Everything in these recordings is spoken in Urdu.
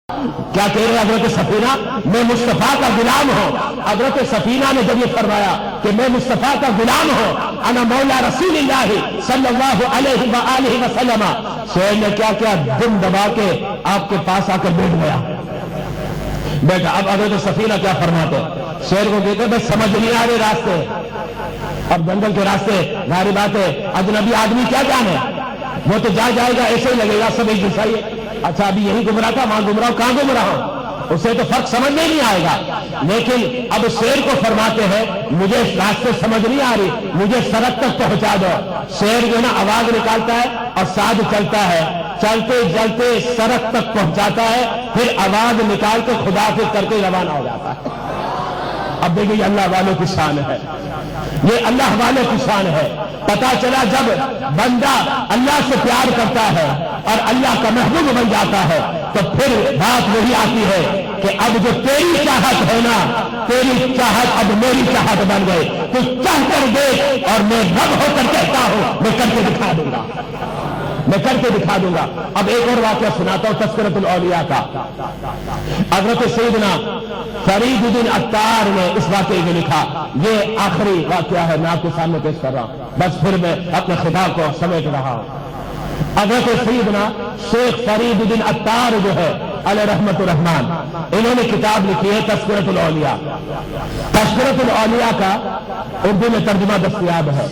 کیا کہہ رہے حضرت سفینہ؟ میں مصطفیٰ کا غلام ہوں۔ حضرت سفینہ نے جب یہ فرمایا کہ میں مصطفیٰ کا غلام ہوں، انا مولا رسول اللہ صلی اللہ علیہ وآلہ وسلم، شعر نے کیا کیا؟ دم دبا کے آپ کے پاس آ کر بیٹھ گیا۔ بیٹھا۔ اب حضرت سفینہ کیا فرماتے؟ شعر کو کہتے بس سمجھ نہیں آ رہے راستے، اب جنگل کے راستے، ظاہر بات ہے اجنبی آدمی کیا جانے، وہ تو جائے گا ایسے ہی لگے گا سب ایک جیسا ہی ہے۔ اچھا ابھی یہی گم رہا تھا، وہاں گم رہا ہوں، کہاں گم رہا ہوں، اسے تو فرق سمجھ میں نہیں آئے گا۔ لیکن اب شیر کو فرماتے ہیں مجھے راستے سمجھ نہیں آ رہی، مجھے سڑک تک پہنچا دو۔ شیر جو ہے نا آواز نکالتا ہے اور ساتھ چلتا ہے، چلتے چلتے سڑک تک پہنچاتا ہے، پھر آواز نکال کے خدا سے کر کے روانہ ہو جاتا ہے۔ اب دیکھیں یہ اللہ والوں کی شان ہے، یہ اللہ والوں کی شان ہے۔ پتا چلا جب بندہ اللہ سے پیار کرتا ہے اور اللہ کا محبوب بن جاتا ہے تو پھر بات وہی آتی ہے کہ اب جو تیری چاہت ہے نا، تیری چاہت اب میری چاہت بن گئی، تو چاہ کر دیکھ اور میں رب ہو کر کہتا ہوں میں کر کے دکھا دوں گا، میں کر کے دکھا دوں گا۔ اب ایک اور واقعہ سناتا ہوں تذکرۃ الاولیاء کا۔ حضرت سیدنا فرید الدین عطار نے اس واقعے میں لکھا، یہ آخری واقعہ ہے، میں آپ کے سامنے پیش کر رہا ہوں، بس پھر میں اپنے خطاب کو سمیٹ رہا ہوں۔ حضرت سیدنا شیخ فرید الدین عطار جو ہے علیہ رحمت الرحمن، انہوں نے کتاب لکھی ہے تذکرۃ الاولیاء۔ تذکرۃ الاولیاء کا اردو میں ترجمہ دستیاب ہے،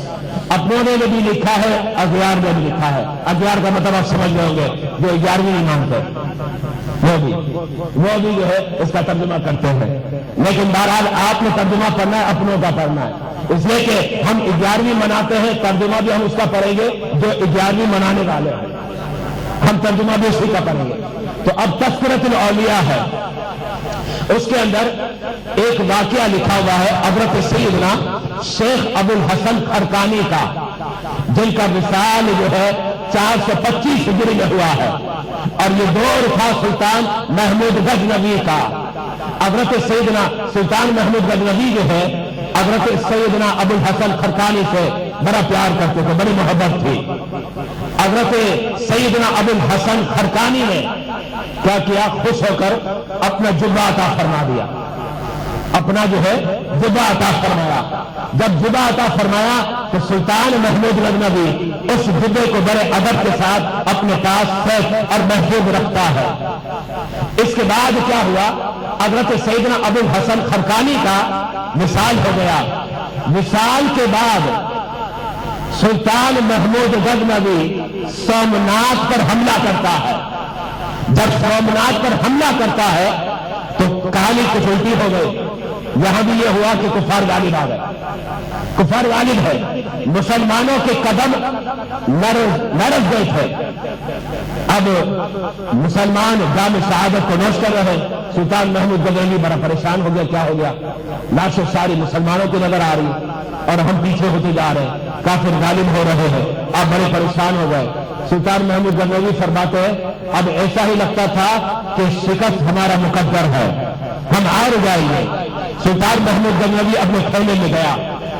اپنوں نے بھی لکھا ہے، اغیار نے بھی لکھا ہے۔ اغیار کا مطلب آپ سمجھ رہے ہوں گے جو 11ویں نہیں مانتے، وہ بھی جو ہے اس کا ترجمہ کرتے ہیں، لیکن بہرحال آپ نے ترجمہ پڑھنا ہے، اپنوں کا پڑھنا ہے، اس لیے کہ ہم 11ویں مناتے ہیں، ترجمہ بھی ہم اس کا پڑھیں گے جو 11ویں منانے والے ہیں، ہم ترجمہ بھی اسی کا پڑھیں گے۔ تو اب تذکرۃ الاولیاء ہے، اس کے اندر ایک واقعہ لکھا ہوا ہے حضرت سیدنا شیخ ابو الحسن خرقانی کا، جن کا وصال جو ہے 425 ہجری میں ہوا ہے، اور یہ دور تھا سلطان محمود غزنوی کا۔ حضرت سیدنا سلطان محمود غزنوی جو ہے حضرت سیدنا ابو الحسن خرقانی سے بڑا پیار کرتے تھے، بڑی محبت تھی۔ حضرت سیدنا ابو الحسن خرقانی نے کیا کیا؟ خوش ہو کر اپنا جبہ عطا فرما دیا، اپنا جو ہے جبہ عطا فرمایا۔ جب جبہ عطا فرمایا تو سلطان محمود غزنوی اس جبے کو بڑے ادب کے ساتھ اپنے پاس سیف اور محفوظ رکھتا ہے۔ اس کے بعد کیا ہوا؟ حضرت سیدنا ابو الحسن خرقانی کا وصال ہو گیا۔ وصال کے بعد سلطان محمود غزنوی سومنات پر حملہ کرتا ہے۔ جب سومنات پر حملہ کرتا ہے تو کہانی کچھ الٹی ہو گئی، یہاں بھی یہ ہوا کہ کفار غالب آ گئے، کفار غالب ہے، مسلمانوں کے قدم لرز گئے تھے۔ اب مسلمان جام شہادت کو نوش کر رہے، سلطان محمود غزنوی بڑا پریشان ہو گیا، کیا ہو گیا؟ لاشیں ساری مسلمانوں کی نظر آ رہی اور ہم پیچھے ہوتے جا رہے ہیں، کافر غالب ہو رہے ہیں، آپ بڑے پریشان ہو گئے۔ سلطان محمود غزنوی فرماتے ہیں اب ایسا ہی لگتا تھا کہ شکست ہمارا مقدر ہے، ہم ہار جائیں گے۔ سلطان محمود غزنوی اپنے خیمے میں گیا،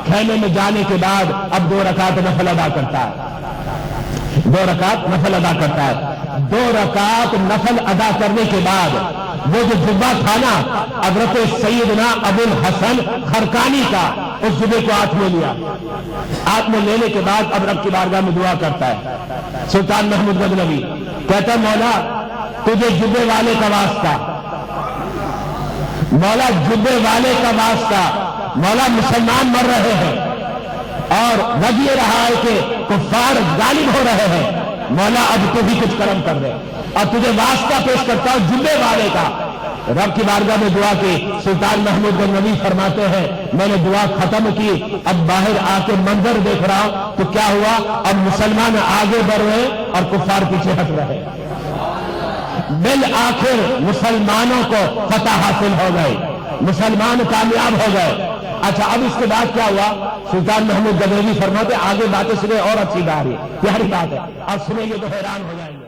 خیمے میں جانے کے بعد اب 2 رکعت نفل ادا کرتا ہے، 2 رکعت نفل ادا کرتا ہے۔ 2 رکعت نفل ادا کرنے کے بعد وہ جو جبہ تھا نا حضرت سیدنا ابو الحسن خرقانی کا، اس جبے کو ہاتھ میں لیا، ہاتھ میں لینے کے بعد اب رب کی بارگاہ میں دعا کرتا ہے۔ سلطان محمود غزنوی کہتا ہے مولا تجھے جبے والے کا واسطہ، مولا جبے والے کا واسطہ، مولا مسلمان مر رہے ہیں اور وجہ یہ رہا ہے کہ کفار غالب ہو رہے ہیں، مولا اب تو بھی کچھ کرم کر دے، اور تجھے واسطہ پیش کرتا ہوں جبے والے کا۔ رب کی بارگاہ میں دعا کی۔ سلطان محمود غزنوی فرماتے ہیں میں نے دعا ختم کی، اب باہر آ کے منظر دیکھ رہا ہوں تو کیا ہوا؟ اب مسلمان آگے بڑھ رہے اور کفار پیچھے ہٹ رہے، بالآخر مسلمانوں کو فتح حاصل ہو گئی، مسلمان کامیاب ہو گئے۔ اچھا اب اس کے بعد کیا ہوا؟ سلطان محمود غزنوی فرماتے آگے باتیں سنے اور اچھی بات ہے، پیاری بات ہے، اب سنیں گے تو حیران ہو جائیں گے۔